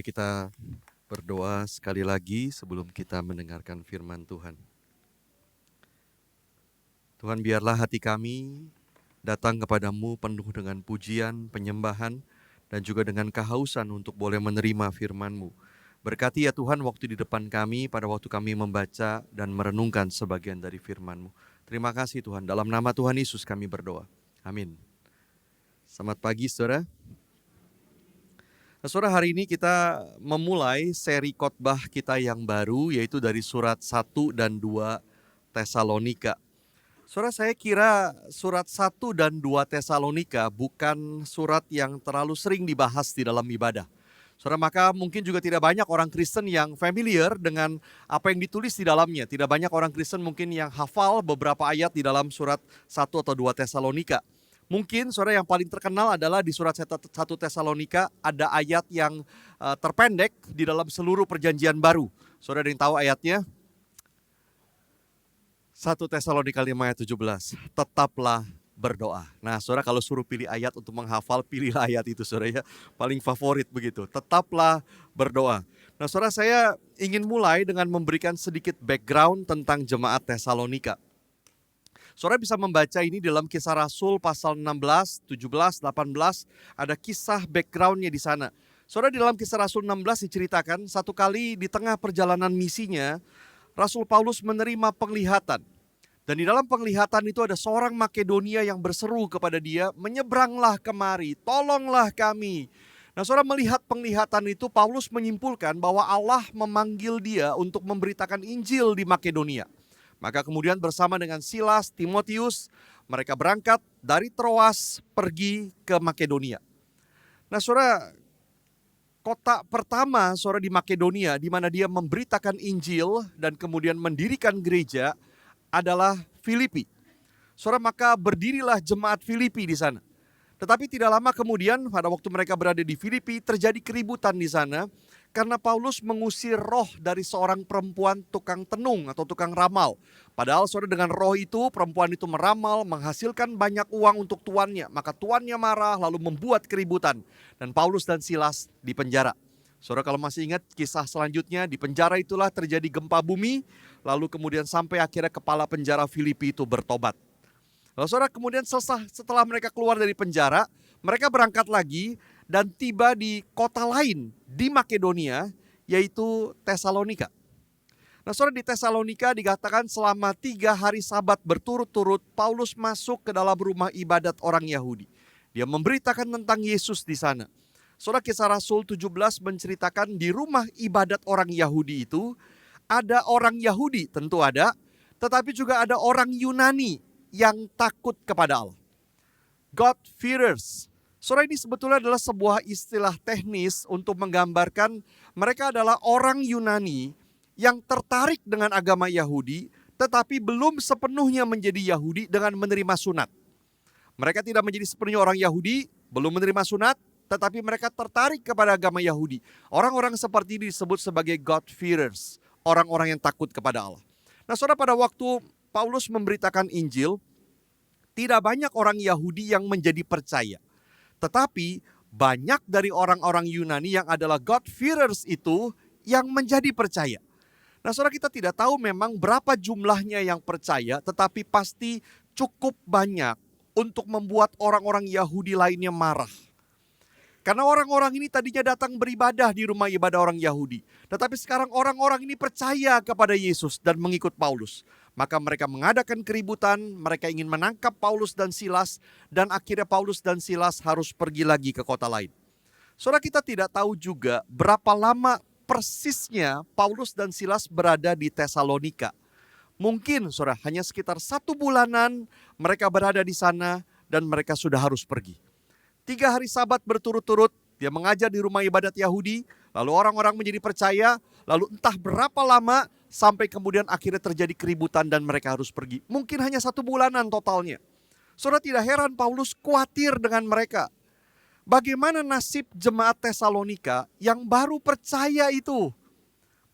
Mari kita berdoa sekali lagi sebelum kita mendengarkan firman Tuhan. Tuhan, biarlah hati kami datang kepadamu penuh dengan pujian, penyembahan, dan juga dengan kehausan untuk boleh menerima firman-Mu. Berkati ya Tuhan waktu di depan kami pada waktu kami membaca dan merenungkan sebagian dari firman-Mu. Terima kasih Tuhan, dalam nama Tuhan Yesus kami berdoa. Amin. Selamat pagi saudara. Nah, saudara, hari ini kita memulai seri khotbah kita yang baru, yaitu dari surat 1 dan 2 Tesalonika. Saudara, saya kira surat 1 dan 2 Tesalonika bukan surat yang terlalu sering dibahas di dalam ibadah. Saudara, maka mungkin juga tidak banyak orang Kristen yang familiar dengan apa yang ditulis di dalamnya. Tidak banyak orang Kristen mungkin yang hafal beberapa ayat di dalam surat 1 atau 2 Tesalonika. Mungkin saudara yang paling terkenal adalah di surat 1 Tesalonika ada ayat yang terpendek di dalam seluruh perjanjian baru. Saudara ada yang tahu ayatnya? 1 Tesalonika 5 ayat 17, tetaplah berdoa. Nah saudara kalau suruh pilih ayat untuk menghafal, pilihlah ayat itu saudara ya. Paling favorit begitu, tetaplah berdoa. Nah saudara, saya ingin mulai dengan memberikan sedikit background tentang jemaat Tesalonika. Saudara bisa membaca ini dalam Kisah Rasul pasal 16, 17, 18, ada kisah backgroundnya di sana. Saudara, di dalam Kisah Rasul 16 diceritakan satu kali di tengah perjalanan misinya, Rasul Paulus menerima penglihatan. Dan di dalam penglihatan itu ada seorang Makedonia yang berseru kepada dia, menyeberanglah kemari, tolonglah kami. Nah saudara, melihat penglihatan itu, Paulus menyimpulkan bahwa Allah memanggil dia untuk memberitakan Injil di Makedonia. Maka kemudian bersama dengan Silas, Timotius, mereka berangkat dari Troas pergi ke Makedonia. Nah saudara, kota pertama saudara di Makedonia di mana dia memberitakan Injil dan kemudian mendirikan gereja adalah Filipi. Saudara, maka berdirilah jemaat Filipi di sana. Tetapi tidak lama kemudian pada waktu mereka berada di Filipi terjadi keributan di sana karena Paulus mengusir roh dari seorang perempuan tukang tenung atau tukang ramal. Padahal saudara, dengan roh itu perempuan itu meramal, menghasilkan banyak uang untuk tuannya. Maka tuannya marah lalu membuat keributan dan Paulus dan Silas dipenjara. Saudara kalau masih ingat kisah selanjutnya, di penjara itulah terjadi gempa bumi, lalu kemudian sampai akhirnya kepala penjara Filipi itu bertobat. Lalu saudara kemudian setelah mereka keluar dari penjara, mereka berangkat lagi dan tiba di kota lain di Makedonia, yaitu Tesalonika. Nah saudara, di Tesalonika dikatakan selama 3 hari Sabat berturut-turut Paulus masuk ke dalam rumah ibadat orang Yahudi. Dia memberitakan tentang Yesus di sana. Saudara, Kisah Rasul 17 menceritakan di rumah ibadat orang Yahudi itu ada orang Yahudi, tentu ada, tetapi juga ada orang Yunani yang takut kepada Allah. God-fearers. Saudara, ini sebetulnya adalah sebuah istilah teknis untuk menggambarkan mereka adalah orang Yunani yang tertarik dengan agama Yahudi, tetapi belum sepenuhnya menjadi Yahudi dengan menerima sunat. Mereka tidak menjadi sepenuhnya orang Yahudi, belum menerima sunat, tetapi mereka tertarik kepada agama Yahudi. Orang-orang seperti ini disebut sebagai God-fearers, orang-orang yang takut kepada Allah. Nah saudara, pada waktu Paulus memberitakan Injil, tidak banyak orang Yahudi yang menjadi percaya. Tetapi banyak dari orang-orang Yunani yang adalah God-fearers itu yang menjadi percaya. Nah saudara, kita tidak tahu memang berapa jumlahnya yang percaya, tetapi pasti cukup banyak untuk membuat orang-orang Yahudi lainnya marah. Karena orang-orang ini tadinya datang beribadah di rumah ibadah orang Yahudi. Tetapi sekarang orang-orang ini percaya kepada Yesus dan mengikut Paulus. Maka mereka mengadakan keributan, mereka ingin menangkap Paulus dan Silas. Dan akhirnya Paulus dan Silas harus pergi lagi ke kota lain. Saudara, kita tidak tahu juga berapa lama persisnya Paulus dan Silas berada di Tesalonika. Mungkin saudara hanya sekitar 1 bulanan mereka berada di sana dan mereka sudah harus pergi. 3 hari Sabat berturut-turut, dia mengajar di rumah ibadat Yahudi, lalu orang-orang menjadi percaya, lalu entah berapa lama sampai kemudian akhirnya terjadi keributan dan mereka harus pergi. Mungkin hanya 1 bulanan totalnya. Saudara, tidak heran Paulus khawatir dengan mereka. Bagaimana nasib jemaat Tesalonika yang baru percaya itu?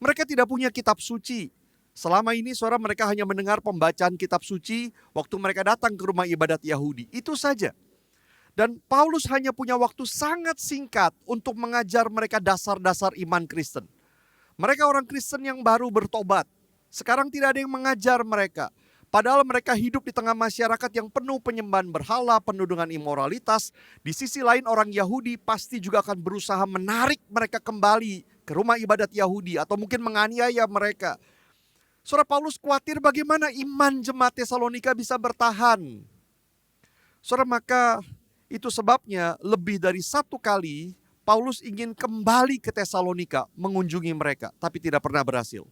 Mereka tidak punya kitab suci. Selama ini saudara, mereka hanya mendengar pembacaan kitab suci waktu mereka datang ke rumah ibadat Yahudi. Itu saja. Dan Paulus hanya punya waktu sangat singkat untuk mengajar mereka dasar-dasar iman Kristen. Mereka orang Kristen yang baru bertobat. Sekarang tidak ada yang mengajar mereka. Padahal mereka hidup di tengah masyarakat yang penuh penyembahan berhala, penuh dengan imoralitas. Di sisi lain orang Yahudi pasti juga akan berusaha menarik mereka kembali ke rumah ibadat Yahudi atau mungkin menganiaya mereka. Saudara, Paulus khawatir bagaimana iman jemaat Tesalonika bisa bertahan. Saudara, maka itu sebabnya lebih dari satu kali Paulus ingin kembali ke Tesalonika mengunjungi mereka, tapi tidak pernah berhasil.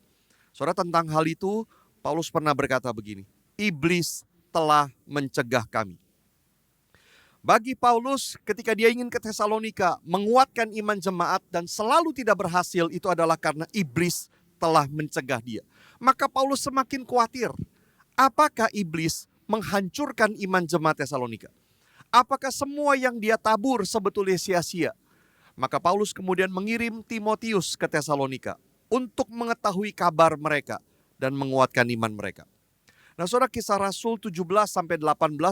Saudara, tentang hal itu Paulus pernah berkata begini, iblis telah mencegah kami. Bagi Paulus ketika dia ingin ke Tesalonika menguatkan iman jemaat dan selalu tidak berhasil, itu adalah karena iblis telah mencegah dia. Maka Paulus semakin khawatir, apakah iblis menghancurkan iman jemaat Tesalonika? Apakah semua yang dia tabur sebetulnya sia-sia? Maka Paulus kemudian mengirim Timotius ke Tesalonika untuk mengetahui kabar mereka dan menguatkan iman mereka. Nah, saudara, Kisah Rasul 17-18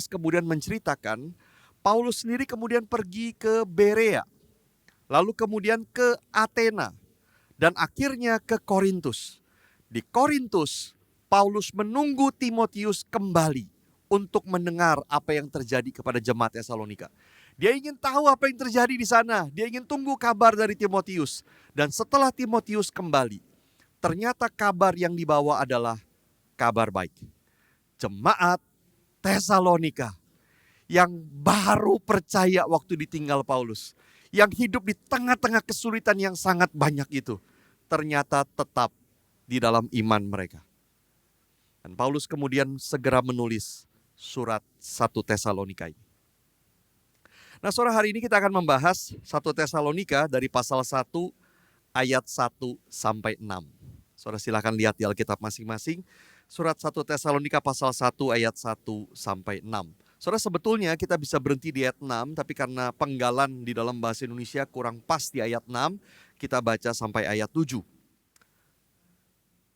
kemudian menceritakan Paulus sendiri kemudian pergi ke Berea, lalu kemudian ke Athena, dan akhirnya ke Korintus. Di Korintus, Paulus menunggu Timotius kembali untuk mendengar apa yang terjadi kepada jemaat Tesalonika. Dia ingin tahu apa yang terjadi di sana. Dia ingin tunggu kabar dari Timotius. Dan setelah Timotius kembali, ternyata kabar yang dibawa adalah kabar baik. Jemaat Tesalonika yang baru percaya waktu ditinggal Paulus, yang hidup di tengah-tengah kesulitan yang sangat banyak itu, ternyata tetap di dalam iman mereka. Dan Paulus kemudian segera menulis surat 1 Tesalonika ini. Nah, sore hari ini kita akan membahas 1 Tesalonika dari pasal 1 ayat 1 sampai 6. Saudara silakan lihat di Alkitab masing-masing. Surat 1 Tesalonika pasal 1 ayat 1 sampai 6. Saudara, sebetulnya kita bisa berhenti di ayat 6, tapi karena penggalan di dalam bahasa Indonesia kurang pas di ayat 6, kita baca sampai ayat 7.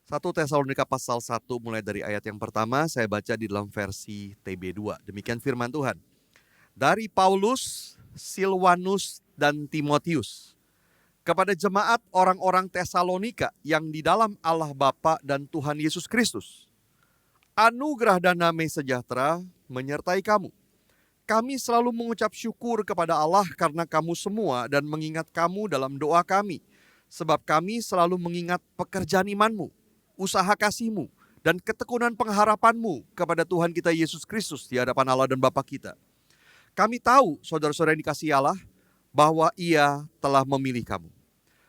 1 Tesalonika pasal 1 mulai dari ayat yang pertama, saya baca di dalam versi TB2. Demikian firman Tuhan. Dari Paulus, Silwanus, dan Timotius, kepada jemaat orang-orang Tesalonika yang di dalam Allah Bapa dan Tuhan Yesus Kristus, anugerah dan damai sejahtera menyertai kamu. Kami selalu mengucap syukur kepada Allah karena kamu semua dan mengingat kamu dalam doa kami, sebab kami selalu mengingat pekerjaan imanmu, usaha kasihmu, dan ketekunan pengharapanmu kepada Tuhan kita Yesus Kristus di hadapan Allah dan Bapa kita. Kami tahu, saudara-saudara yang dikasihi Allah, bahwa Ia telah memilih kamu.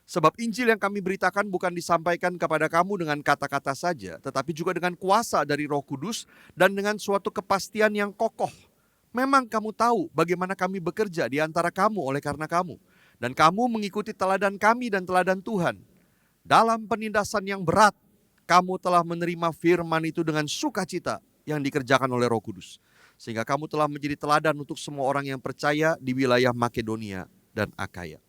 Sebab Injil yang kami beritakan bukan disampaikan kepada kamu dengan kata-kata saja, tetapi juga dengan kuasa dari Roh Kudus dan dengan suatu kepastian yang kokoh. Memang kamu tahu bagaimana kami bekerja di antara kamu oleh karena kamu. Dan kamu mengikuti teladan kami dan teladan Tuhan. Dalam penindasan yang berat, kamu telah menerima firman itu dengan sukacita yang dikerjakan oleh Roh Kudus. Sehingga kamu telah menjadi teladan untuk semua orang yang percaya di wilayah Makedonia dan Akaya.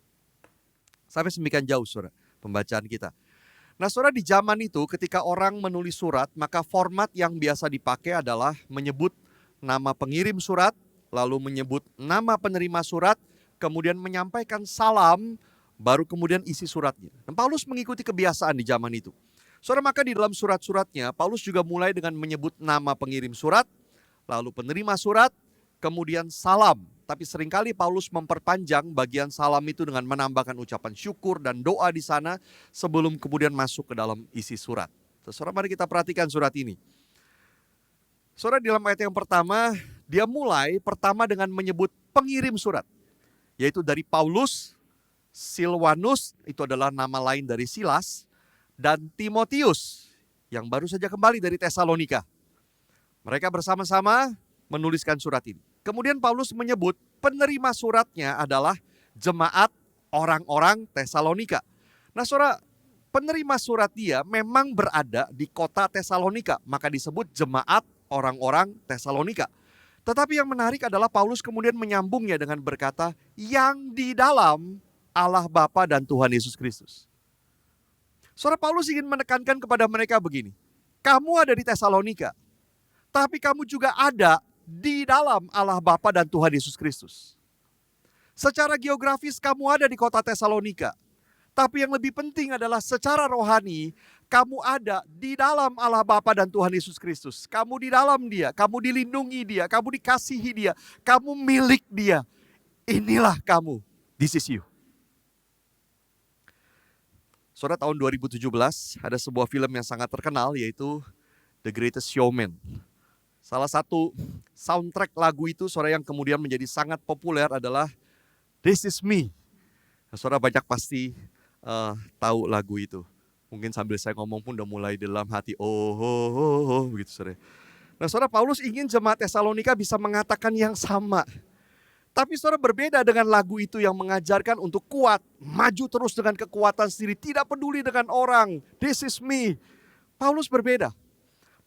Sampai semikian jauh, saudara, pembacaan kita. Nah, saudara, di zaman itu ketika orang menulis surat, maka format yang biasa dipakai adalah menyebut nama pengirim surat, lalu menyebut nama penerima surat, kemudian menyampaikan salam, baru kemudian isi suratnya. Dan Paulus mengikuti kebiasaan di zaman itu. Saudara, maka di dalam surat-suratnya, Paulus juga mulai dengan menyebut nama pengirim surat, lalu penerima surat, kemudian salam. Tapi seringkali Paulus memperpanjang bagian salam itu dengan menambahkan ucapan syukur dan doa di sana sebelum kemudian masuk ke dalam isi surat. Saudara, mari kita perhatikan surat ini. Saudara, di dalam ayat yang pertama, dia mulai pertama dengan menyebut pengirim surat. Yaitu dari Paulus, Silwanus, itu adalah nama lain dari Silas, dan Timotius, yang baru saja kembali dari Tesalonika. Mereka bersama-sama menuliskan surat ini. Kemudian Paulus menyebut penerima suratnya adalah jemaat orang-orang Tesalonika. Nah, saudara, penerima surat dia memang berada di kota Tesalonika, maka disebut jemaat orang-orang Tesalonika. Tetapi yang menarik adalah Paulus kemudian menyambungnya dengan berkata, yang di dalam Allah Bapa dan Tuhan Yesus Kristus. Saudara, Paulus ingin menekankan kepada mereka begini, kamu ada di Tesalonika, tapi kamu juga ada di dalam Allah Bapa dan Tuhan Yesus Kristus. Secara geografis kamu ada di kota Tesalonika. Tapi yang lebih penting adalah secara rohani, kamu ada di dalam Allah Bapa dan Tuhan Yesus Kristus. Kamu di dalam Dia, kamu dilindungi Dia, kamu dikasihi Dia, kamu milik Dia. Inilah kamu, this is you. Saudara, tahun 2017 ada sebuah film yang sangat terkenal yaitu The Greatest Showman. Salah satu soundtrack lagu itu, saudara, yang kemudian menjadi sangat populer adalah This Is Me. Saudara banyak pasti tahu lagu itu. Mungkin sambil saya ngomong pun udah mulai dalam hati, begitu saudara. Nah saudara, Paulus ingin jemaat Tesalonika bisa mengatakan yang sama. Tapi saudara, berbeda dengan lagu itu yang mengajarkan untuk kuat, maju terus dengan kekuatan sendiri, tidak peduli dengan orang. This is me. Paulus berbeda.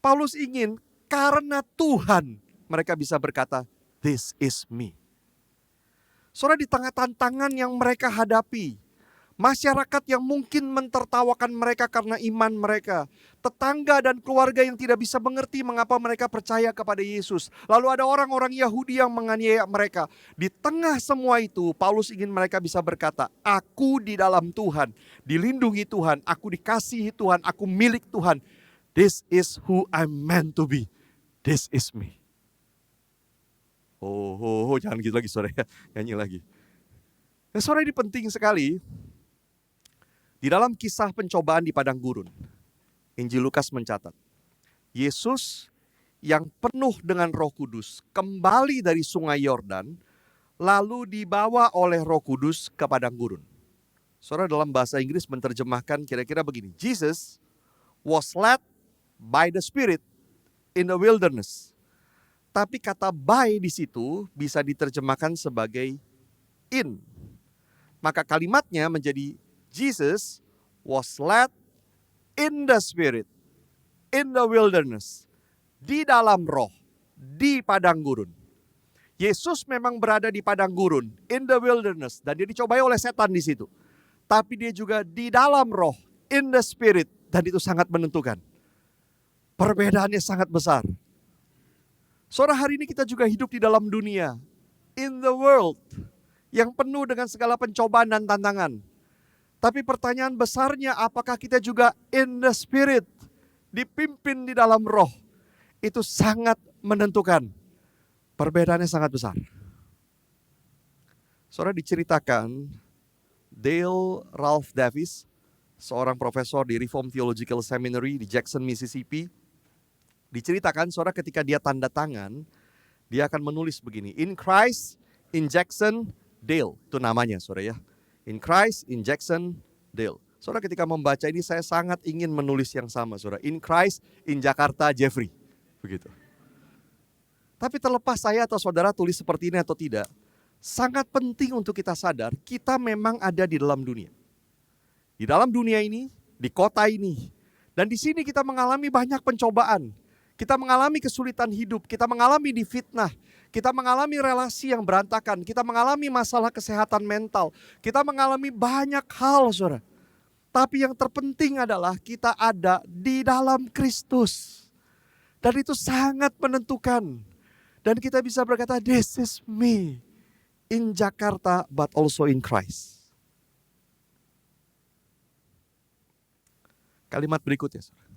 Paulus ingin karena Tuhan mereka bisa berkata, this is me. Saudara, di tengah tantangan yang mereka hadapi, masyarakat yang mungkin mentertawakan mereka karena iman mereka, tetangga dan keluarga yang tidak bisa mengerti mengapa mereka percaya kepada Yesus. Lalu ada orang-orang Yahudi yang menganiaya mereka. Di tengah semua itu, Paulus ingin mereka bisa berkata, aku di dalam Tuhan, dilindungi Tuhan, aku dikasihi Tuhan, aku milik Tuhan. This is who I'm meant to be. This is me. Jangan gitu lagi saudara, nyanyi lagi. Nah saudara, ini penting sekali. Di dalam kisah pencobaan di padang gurun, Injil Lukas mencatat, Yesus yang penuh dengan Roh Kudus kembali dari sungai Yordan, lalu dibawa oleh Roh Kudus ke padang gurun. Saudara, dalam bahasa Inggris menerjemahkan kira-kira begini, Jesus was led by the Spirit in the wilderness. Tapi kata by di situ bisa diterjemahkan sebagai in. Maka kalimatnya menjadi Jesus was led in the Spirit, in the wilderness, di dalam roh, di padang gurun. Yesus memang berada di padang gurun, in the wilderness, dan dia dicobai oleh setan di situ. Tapi dia juga di dalam roh, in the Spirit, dan itu sangat menentukan. Perbedaannya sangat besar. Saudara, hari ini kita juga hidup di dalam dunia, in the world, yang penuh dengan segala pencobaan dan tantangan. Tapi pertanyaan besarnya, apakah kita juga in the Spirit, dipimpin di dalam roh? Itu sangat menentukan. Perbedaannya sangat besar. Saudara, diceritakan Dale Ralph Davis, seorang profesor di Reformed Theological Seminary di Jackson, Mississippi. Diceritakan, saudara, ketika dia tanda tangan, dia akan menulis begini, in Christ, in Jackson, Dale. Itu namanya, saudara ya. In Christ, in Jackson, Dale. Saudara, ketika membaca ini saya sangat ingin menulis yang sama, saudara. In Christ, in Jakarta, Jeffrey. Begitu. Tapi terlepas saya atau saudara tulis seperti ini atau tidak, sangat penting untuk kita sadar, kita memang ada di dalam dunia. Di dalam dunia ini, di kota ini. Dan di sini kita mengalami banyak pencobaan. Kita mengalami kesulitan hidup, kita mengalami difitnah. Kita mengalami relasi yang berantakan, kita mengalami masalah kesehatan mental, kita mengalami banyak hal, saudara. Tapi yang terpenting adalah kita ada di dalam Kristus. Dan itu sangat menentukan. Dan kita bisa berkata, this is me in Jakarta but also in Christ. Kalimat berikutnya, saudara.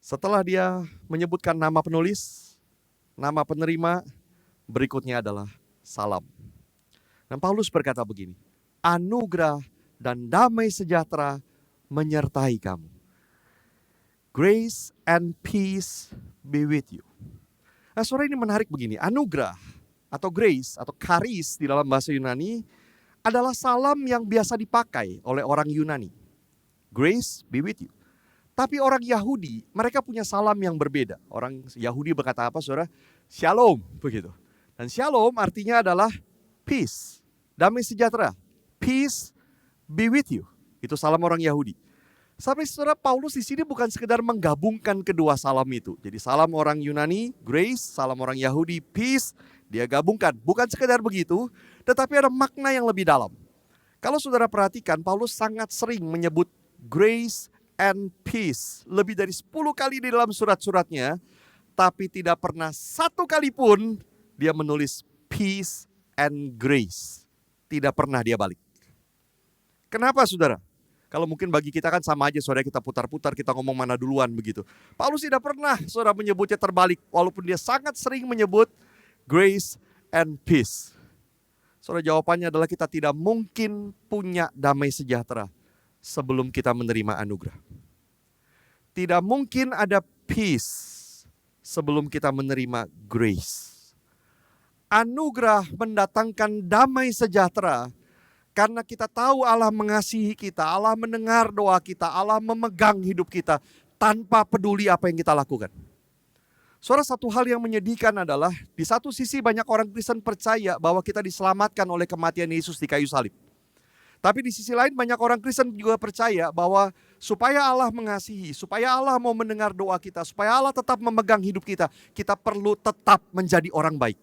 Setelah dia menyebutkan nama penulis, nama penerima, berikutnya adalah salam. Dan Paulus berkata begini, anugerah dan damai sejahtera menyertai kamu. Grace and peace be with you. Nah, saudara, ini menarik begini, anugerah atau grace atau charis di dalam bahasa Yunani adalah salam yang biasa dipakai oleh orang Yunani. Grace be with you. Tapi orang Yahudi, mereka punya salam yang berbeda. Orang Yahudi berkata apa, saudara? Shalom, begitu. Dan shalom artinya adalah peace, damai sejahtera. Peace be with you. Itu salam orang Yahudi. Sampai saudara, Paulus di sini bukan sekedar menggabungkan kedua salam itu. Jadi salam orang Yunani, grace, salam orang Yahudi, peace, dia gabungkan. Bukan sekedar begitu, tetapi ada makna yang lebih dalam. Kalau saudara perhatikan, Paulus sangat sering menyebut grace and peace. Lebih dari 10 kali di dalam surat-suratnya, tapi tidak pernah satu kali pun dia menulis peace and grace. tidak pernah dia balik. Kenapa saudara? Kalau mungkin bagi kita kan sama aja saudara, kita putar-putar, kita ngomong mana duluan begitu. Paulus tidak pernah saudara menyebutnya terbalik, walaupun dia sangat sering menyebut grace and peace. Saudara, jawabannya adalah kita tidak mungkin punya damai sejahtera sebelum kita menerima anugerah. Tidak mungkin ada peace sebelum kita menerima grace. Anugerah mendatangkan damai sejahtera karena kita tahu Allah mengasihi kita, Allah mendengar doa kita, Allah memegang hidup kita tanpa peduli apa yang kita lakukan. Saudara, satu hal yang menyedihkan adalah di satu sisi banyak orang Kristen percaya bahwa kita diselamatkan oleh kematian Yesus di kayu salib. Tapi di sisi lain banyak orang Kristen juga percaya bahwa supaya Allah mengasihi, supaya Allah mau mendengar doa kita, supaya Allah tetap memegang hidup kita, kita perlu tetap menjadi orang baik.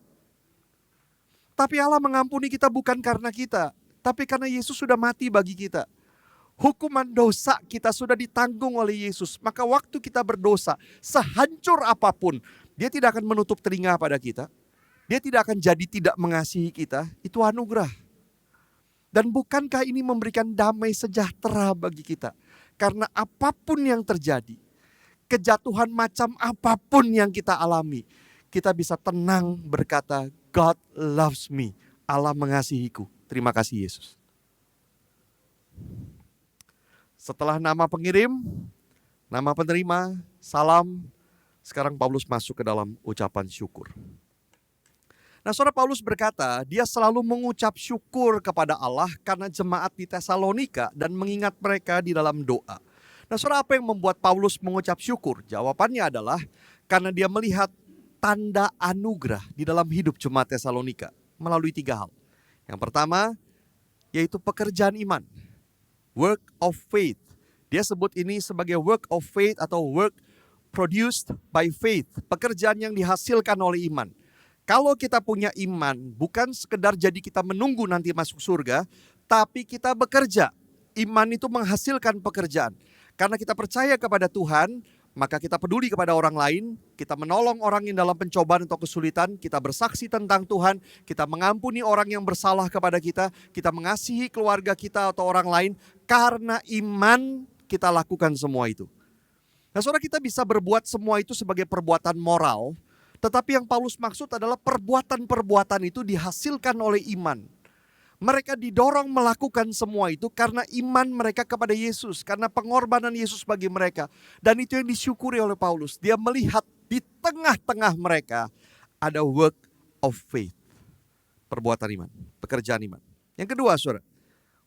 Tapi Allah mengampuni kita bukan karena kita, tapi karena Yesus sudah mati bagi kita. Hukuman dosa kita sudah ditanggung oleh Yesus. Maka waktu kita berdosa, sehancur apapun, Dia tidak akan menutup telinga pada kita. Dia tidak akan jadi tidak mengasihi kita. Itu anugerah. Dan bukankah ini memberikan damai sejahtera bagi kita? Karena apapun yang terjadi, kejatuhan macam apapun yang kita alami, kita bisa tenang berkata, God loves me. Allah mengasihiku. Terima kasih Yesus. Setelah nama pengirim, nama penerima, salam, sekarang Paulus masuk ke dalam ucapan syukur. Nah, saudara, Paulus berkata, dia selalu mengucap syukur kepada Allah karena jemaat di Tesalonika dan mengingat mereka di dalam doa. Nah, saudara, apa yang membuat Paulus mengucap syukur? Jawabannya adalah karena dia melihat tanda anugerah di dalam hidup jemaat Tesalonika melalui 3 hal. Yang pertama, yaitu pekerjaan iman. Work of faith. Dia sebut ini sebagai work of faith atau work produced by faith. Pekerjaan yang dihasilkan oleh iman. Kalau kita punya iman, bukan sekedar jadi kita menunggu nanti masuk surga, tapi kita bekerja. Iman itu menghasilkan pekerjaan. Karena kita percaya kepada Tuhan, maka kita peduli kepada orang lain, kita menolong orang yang dalam pencobaan atau kesulitan, kita bersaksi tentang Tuhan, kita mengampuni orang yang bersalah kepada kita mengasihi keluarga kita atau orang lain, karena iman kita lakukan semua itu. Nah, saudara, kita bisa berbuat semua itu sebagai perbuatan moral, tetapi yang Paulus maksud adalah perbuatan-perbuatan itu dihasilkan oleh iman. Mereka didorong melakukan semua itu karena iman mereka kepada Yesus. Karena pengorbanan Yesus bagi mereka. Dan itu yang disyukuri oleh Paulus. Dia melihat di tengah-tengah mereka ada work of faith. Perbuatan iman, pekerjaan iman. Yang kedua, saudara,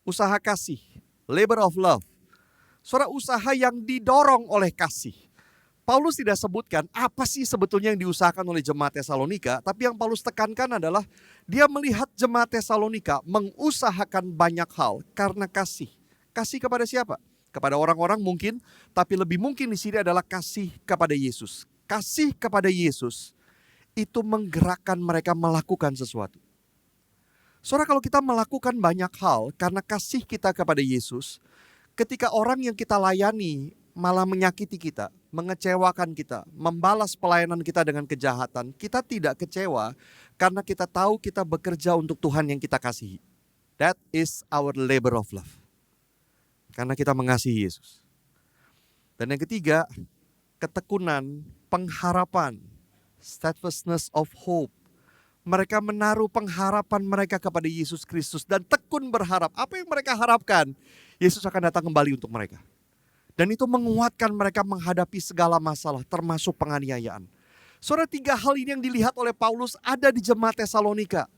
usaha kasih, labor of love. Saudara, usaha yang didorong oleh kasih. Paulus tidak sebutkan apa sih sebetulnya yang diusahakan oleh jemaat Tesalonika, tapi yang Paulus tekankan adalah dia melihat jemaat Tesalonika mengusahakan banyak hal karena kasih. Kasih kepada siapa? Kepada orang-orang mungkin, tapi lebih mungkin di sini adalah kasih kepada Yesus. Kasih kepada Yesus itu menggerakkan mereka melakukan sesuatu. Saudara, kalau kita melakukan banyak hal karena kasih kita kepada Yesus, ketika orang yang kita layani malah menyakiti kita, mengecewakan kita, membalas pelayanan kita dengan kejahatan, kita tidak kecewa karena kita tahu kita bekerja untuk Tuhan yang kita kasihi. That is our labor of love. Karena kita mengasihi Yesus. Dan yang ketiga, ketekunan, pengharapan, steadfastness of hope. Mereka menaruh pengharapan mereka kepada Yesus Kristus dan tekun berharap. Apa yang mereka harapkan? Yesus akan datang kembali untuk mereka. Dan itu menguatkan mereka menghadapi segala masalah termasuk penganiayaan. Saudara, 3 hal ini yang dilihat oleh Paulus ada di jemaat Tesalonika.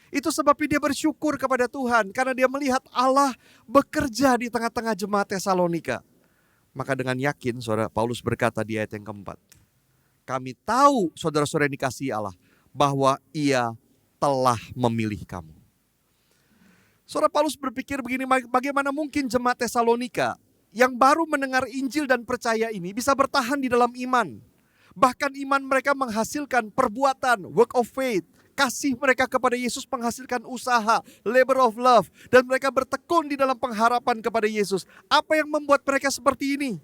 Itu sebabnya dia bersyukur kepada Tuhan karena dia melihat Allah bekerja di tengah-tengah jemaat Tesalonika. Maka dengan yakin saudara, Paulus berkata di ayat yang keempat, kami tahu saudara-saudara yang dikasihi Allah bahwa Ia telah memilih kamu. Saudara, Paulus berpikir begini, bagaimana mungkin jemaat Tesalonika yang baru mendengar Injil dan percaya ini bisa bertahan di dalam iman. Bahkan iman mereka menghasilkan perbuatan, work of faith. Kasih mereka kepada Yesus menghasilkan usaha, labor of love. Dan mereka bertekun di dalam pengharapan kepada Yesus. Apa yang membuat mereka seperti ini?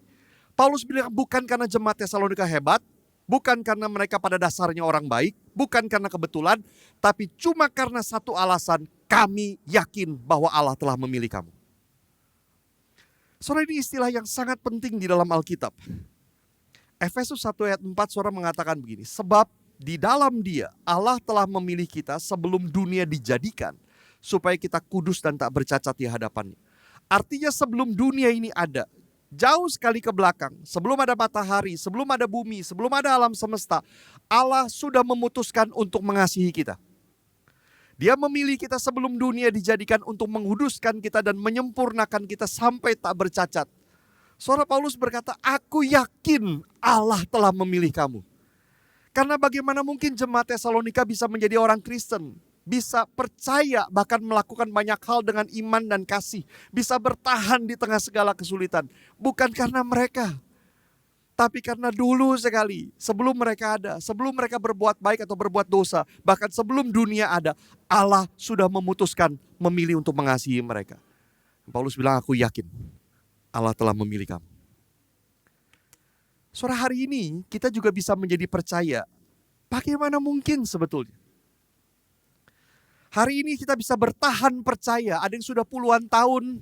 Paulus bilang bukan karena jemaat Tesalonika hebat, Bukan karena mereka pada dasarnya orang baik, bukan karena kebetulan, tapi cuma karena satu alasan, kami yakin bahwa Allah telah memilih kamu. Saudara, ini istilah yang sangat penting di dalam Alkitab. Efesus 1 ayat 4 saudara mengatakan begini, sebab di dalam Dia Allah telah memilih kita sebelum dunia dijadikan, supaya kita kudus dan tak bercacat di hadapannya. Artinya sebelum dunia ini ada, jauh sekali ke belakang, sebelum ada matahari, sebelum ada bumi, sebelum ada alam semesta, Allah sudah memutuskan untuk mengasihi kita. Dia memilih kita sebelum dunia dijadikan untuk menguduskan kita dan menyempurnakan kita sampai tak bercacat. Saudara, Paulus berkata, aku yakin Allah telah memilih kamu. Karena bagaimana mungkin jemaat Tesalonika bisa menjadi orang Kristen, bisa percaya, bahkan melakukan banyak hal dengan iman dan kasih, bisa bertahan di tengah segala kesulitan. Bukan karena mereka, tapi karena dulu sekali, sebelum mereka ada, sebelum mereka berbuat baik atau berbuat dosa, bahkan sebelum dunia ada, Allah sudah memutuskan memilih untuk mengasihi mereka. Paulus bilang, aku yakin Allah telah memilih kamu. Saudara, hari ini kita juga bisa menjadi percaya, bagaimana mungkin sebetulnya? Hari ini kita bisa bertahan percaya, ada yang sudah puluhan tahun,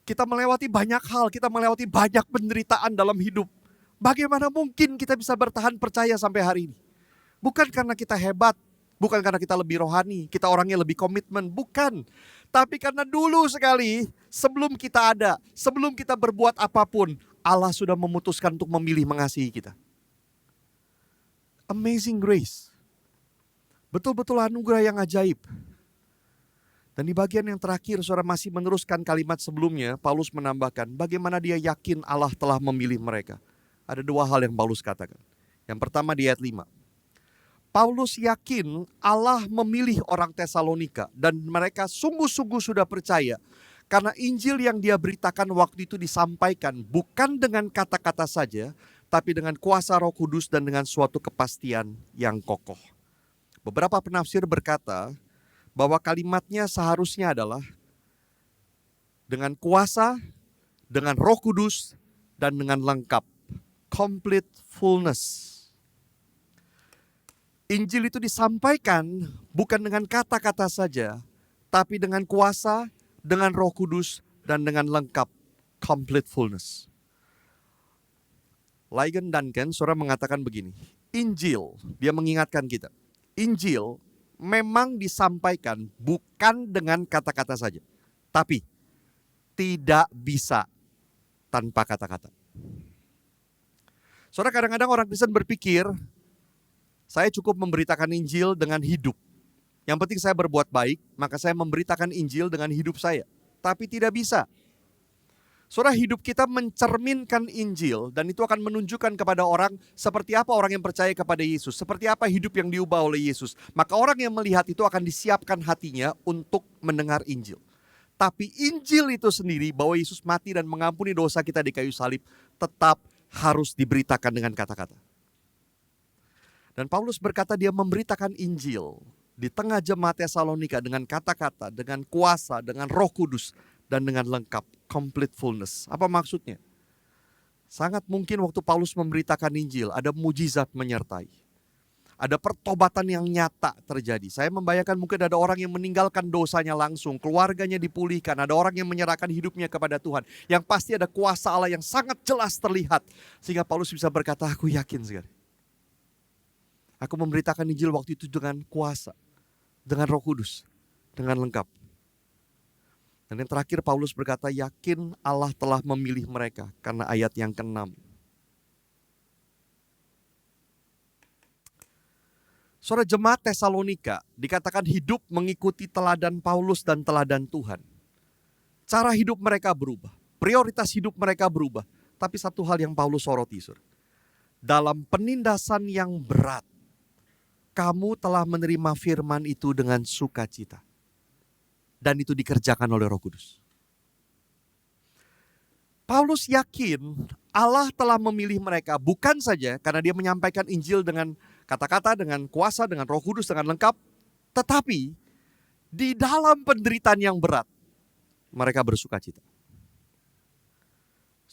kita melewati banyak hal, kita melewati banyak penderitaan dalam hidup. Bagaimana mungkin kita bisa bertahan percaya sampai hari ini? Bukan karena kita hebat, bukan karena kita lebih rohani, kita orangnya lebih komitmen, bukan. Tapi karena dulu sekali, sebelum kita ada, sebelum kita berbuat apapun, Allah sudah memutuskan untuk memilih mengasihi kita. Amazing grace. Betul-betul anugerah yang ajaib. Dan di bagian yang terakhir, saudara masih meneruskan kalimat sebelumnya, Paulus menambahkan bagaimana dia yakin Allah telah memilih mereka. Ada dua hal yang Paulus katakan. Yang pertama di ayat 5. Paulus yakin Allah memilih orang Tesalonika dan mereka sungguh-sungguh sudah percaya. Karena Injil yang dia beritakan waktu itu disampaikan bukan dengan kata-kata saja, tapi dengan kuasa Roh Kudus dan dengan suatu kepastian yang kokoh. Beberapa penafsir berkata bahwa kalimatnya seharusnya adalah dengan kuasa, dengan Roh Kudus, dan dengan lengkap. Complete fullness. Injil itu disampaikan bukan dengan kata-kata saja, tapi dengan kuasa, dengan Roh Kudus, dan dengan lengkap. Complete fullness. Ligon Duncan, saudara mengatakan begini, Injil, dia mengingatkan kita, Injil memang disampaikan bukan dengan kata-kata saja, tapi tidak bisa tanpa kata-kata. Saudara, kadang-kadang orang Kristen berpikir, saya cukup memberitakan Injil dengan hidup. Yang penting saya berbuat baik, maka saya memberitakan Injil dengan hidup saya. Tapi tidak bisa. Saudara, hidup kita mencerminkan Injil dan itu akan menunjukkan kepada orang seperti apa orang yang percaya kepada Yesus. Seperti apa hidup yang diubah oleh Yesus. Maka orang yang melihat itu akan disiapkan hatinya untuk mendengar Injil. Tapi Injil itu sendiri bahwa Yesus mati dan mengampuni dosa kita di kayu salib tetap harus diberitakan dengan kata-kata. Dan Paulus berkata dia memberitakan Injil di tengah jemaat Tesalonika dengan kata-kata, dengan kuasa, dengan Roh Kudus, dan dengan lengkap, complete fullness. Apa maksudnya? Sangat mungkin waktu Paulus memberitakan Injil, ada mujizat menyertai. Ada pertobatan yang nyata terjadi. Saya membayangkan mungkin ada orang yang meninggalkan dosanya langsung, keluarganya dipulihkan, ada orang yang menyerahkan hidupnya kepada Tuhan. Yang pasti ada kuasa Allah yang sangat jelas terlihat. Sehingga Paulus bisa berkata, aku yakin sekali. Aku memberitakan Injil waktu itu dengan kuasa, dengan Roh Kudus, dengan lengkap. Dan yang terakhir Paulus berkata, yakin Allah telah memilih mereka karena ayat yang ke-6. Saudara, jemaat Tesalonika dikatakan hidup mengikuti teladan Paulus dan teladan Tuhan. Cara hidup mereka berubah, prioritas hidup mereka berubah. Tapi satu hal yang Paulus soroti, saudara. Dalam penindasan yang berat, kamu telah menerima firman itu dengan sukacita. Dan itu dikerjakan oleh Roh Kudus. Paulus yakin Allah telah memilih mereka bukan saja karena dia menyampaikan Injil dengan kata-kata, dengan kuasa, dengan Roh Kudus, dengan lengkap. Tetapi di dalam penderitaan yang berat mereka bersukacita.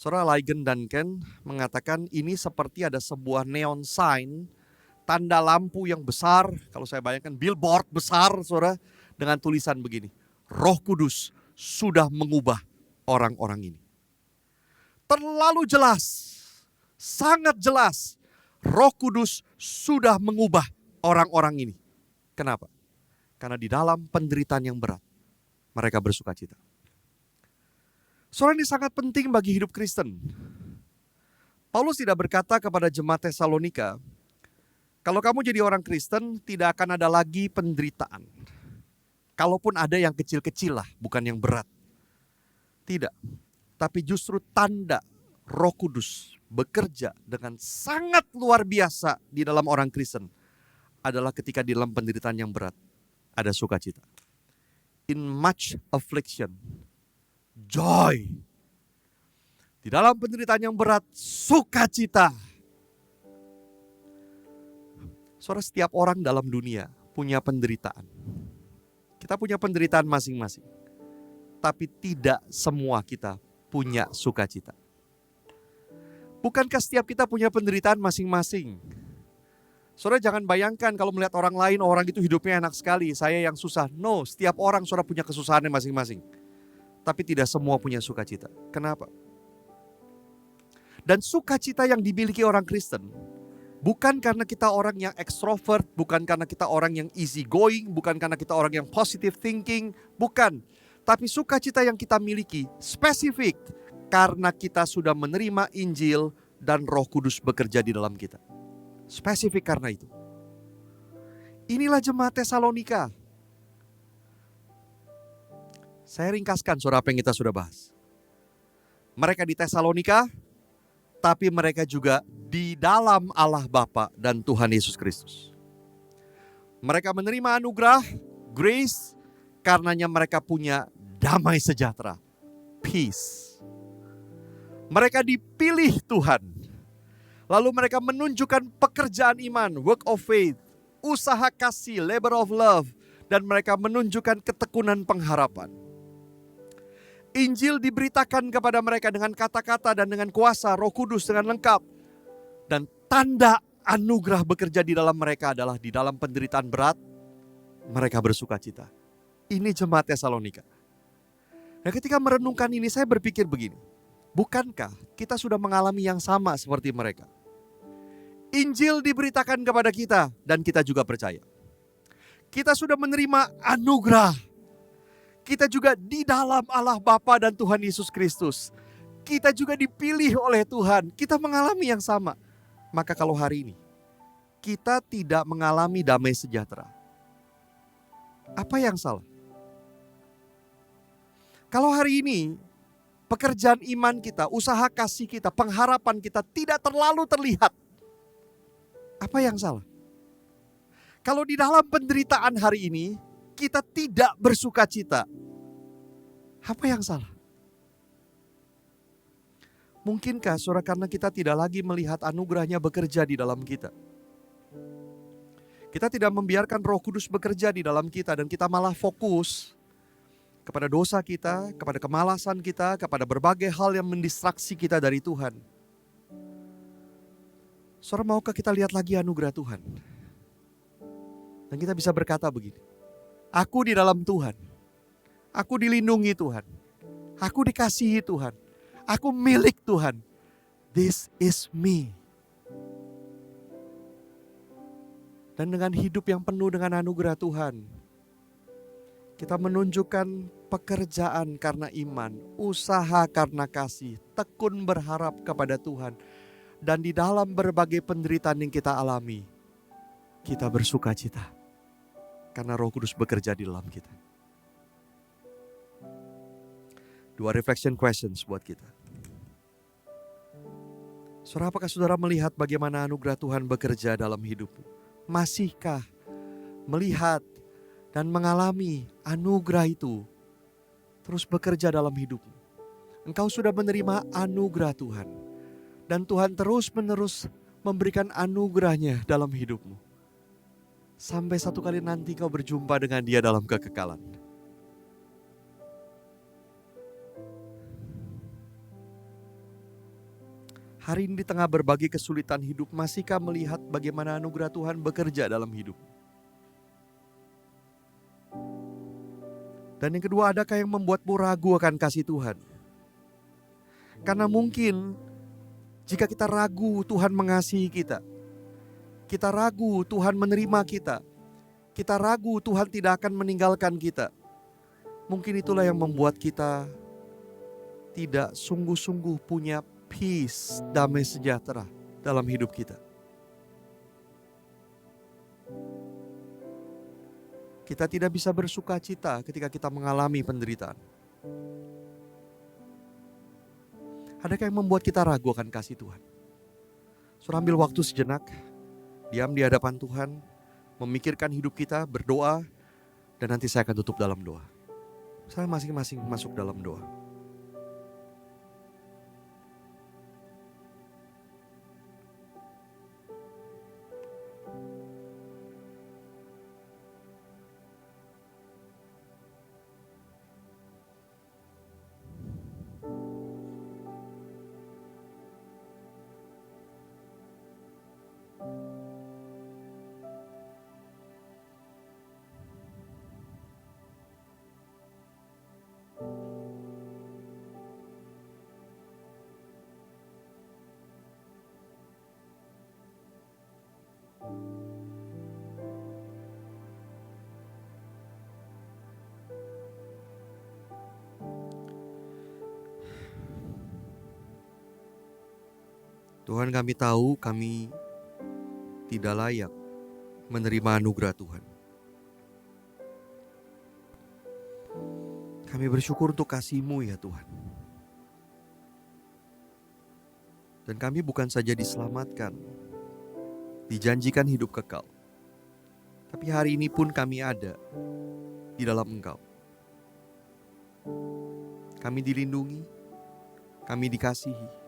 Saudara, Ligon dan Ken mengatakan ini seperti ada sebuah neon sign, tanda lampu yang besar, kalau saya bayangkan billboard besar, saudara, dengan tulisan begini, Roh Kudus sudah mengubah orang-orang ini. Terlalu jelas, sangat jelas, Roh Kudus sudah mengubah orang-orang ini. Kenapa? Karena di dalam penderitaan yang berat, mereka bersukacita. Soal ini sangat penting bagi hidup Kristen. Paulus tidak berkata kepada jemaat Tesalonika, kalau kamu jadi orang Kristen tidak akan ada lagi penderitaan. Kalaupun ada yang kecil-kecil lah, bukan yang berat. Tidak, tapi justru tanda Roh Kudus bekerja dengan sangat luar biasa di dalam orang Kristen adalah ketika di dalam penderitaan yang berat ada sukacita. In much affliction, joy. Di dalam penderitaan yang berat, sukacita. Saudara, setiap orang dalam dunia punya penderitaan. Kita punya penderitaan masing-masing. Tapi tidak semua kita punya sukacita. Bukankah setiap kita punya penderitaan masing-masing? Saudara jangan bayangkan kalau melihat orang lain, orang itu hidupnya enak sekali, saya yang susah. No, setiap orang saudara punya kesusahannya masing-masing. Tapi tidak semua punya sukacita. Kenapa? Dan sukacita yang dimiliki orang Kristen, bukan karena kita orang yang ekstrovert, bukan karena kita orang yang easy going, bukan karena kita orang yang positive thinking, bukan. Tapi sukacita yang kita miliki spesifik karena kita sudah menerima Injil dan Roh Kudus bekerja di dalam kita. Spesifik karena itu. Inilah jemaat Tesalonika. Saya ringkaskan saudara apa yang kita sudah bahas. Mereka di Tesalonika, tapi mereka juga di dalam Allah Bapa dan Tuhan Yesus Kristus. Mereka menerima anugerah, grace, karenanya mereka punya damai sejahtera, peace. Mereka dipilih Tuhan. Lalu mereka menunjukkan pekerjaan iman, work of faith, usaha kasih, labor of love. Dan mereka menunjukkan ketekunan pengharapan. Injil diberitakan kepada mereka dengan kata-kata dan dengan kuasa Roh Kudus dengan lengkap. Dan tanda anugerah bekerja di dalam mereka adalah di dalam penderitaan berat, mereka bersukacita. Ini jemaat Tesalonika. Nah, ketika merenungkan ini saya berpikir begini. Bukankah kita sudah mengalami yang sama seperti mereka? Injil diberitakan kepada kita dan kita juga percaya. Kita sudah menerima anugerah. Kita juga di dalam Allah Bapa dan Tuhan Yesus Kristus. Kita juga dipilih oleh Tuhan. Kita mengalami yang sama. Maka kalau hari ini kita tidak mengalami damai sejahtera, apa yang salah? Kalau hari ini pekerjaan iman kita, usaha kasih kita, pengharapan kita tidak terlalu terlihat, apa yang salah? Kalau di dalam penderitaan hari ini kita tidak bersukacita, apa yang salah? Mungkinkah saudara karena kita tidak lagi melihat anugerahnya bekerja di dalam kita? Kita tidak membiarkan Roh Kudus bekerja di dalam kita dan kita malah fokus kepada dosa kita, kepada kemalasan kita, kepada berbagai hal yang mendistraksi kita dari Tuhan. Saudara, maukah kita lihat lagi anugerah Tuhan? Dan kita bisa berkata begini, aku di dalam Tuhan, aku dilindungi Tuhan, aku dikasihi Tuhan, aku milik Tuhan. This is me. Dan dengan hidup yang penuh dengan anugerah Tuhan, kita menunjukkan pekerjaan karena iman, usaha karena kasih, tekun berharap kepada Tuhan. Dan di dalam berbagai penderitaan yang kita alami, kita bersukacita. Karena Roh Kudus bekerja di dalam kita. 2 reflection questions buat kita. Saudara, apakah saudara melihat bagaimana anugerah Tuhan bekerja dalam hidupmu? Masihkah melihat dan mengalami anugerah itu terus bekerja dalam hidupmu? Engkau sudah menerima anugerah Tuhan. Dan Tuhan terus-menerus memberikan anugerahnya dalam hidupmu. Sampai satu kali nanti kau berjumpa dengan Dia dalam kekekalan. Hari ini di tengah berbagai kesulitan hidup, masihkah melihat bagaimana anugerah Tuhan bekerja dalam hidup? Dan yang kedua, adakah yang membuatmu ragu akan kasih Tuhan? Karena mungkin jika kita ragu Tuhan mengasihi kita, kita ragu Tuhan menerima kita ragu Tuhan tidak akan meninggalkan kita. Mungkin itulah yang membuat kita tidak sungguh-sungguh punya peace, damai sejahtera dalam hidup kita. Kita tidak bisa bersuka cita ketika kita mengalami penderitaan. Adakah yang membuat kita ragu akan kasih Tuhan? Saudara, ambil waktu sejenak, diam di hadapan Tuhan, memikirkan hidup kita, berdoa, dan nanti saya akan tutup dalam doa. Saya masing-masing masuk dalam doa. Tuhan, kami tahu kami tidak layak menerima anugerah Tuhan. Kami bersyukur untuk kasih-Mu ya Tuhan. Dan kami bukan saja diselamatkan, dijanjikan hidup kekal, tapi hari ini pun kami ada di dalam Engkau. Kami dilindungi, kami dikasihi.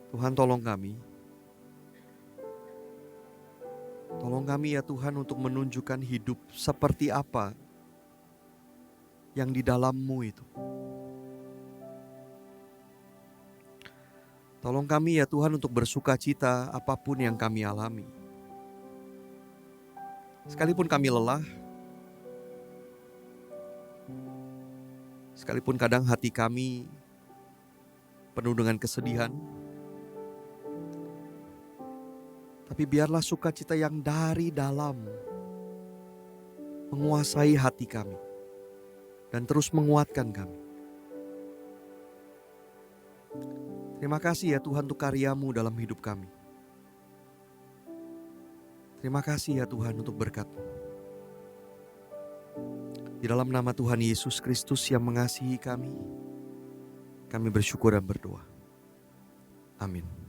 Tuhan, tolong kami. Tolong kami ya Tuhan untuk menunjukkan hidup seperti apa yang di dalam-Mu itu. Tolong kami ya Tuhan untuk bersuka cita apapun yang kami alami. Sekalipun kami lelah, sekalipun kadang hati kami penuh dengan kesedihan, tapi biarlah sukacita yang dari dalam menguasai hati kami dan terus menguatkan kami. Terima kasih ya Tuhan untuk karya-Mu dalam hidup kami. Terima kasih ya Tuhan untuk berkat-Mu. Di dalam nama Tuhan Yesus Kristus yang mengasihi kami bersyukur dan berdoa. Amin.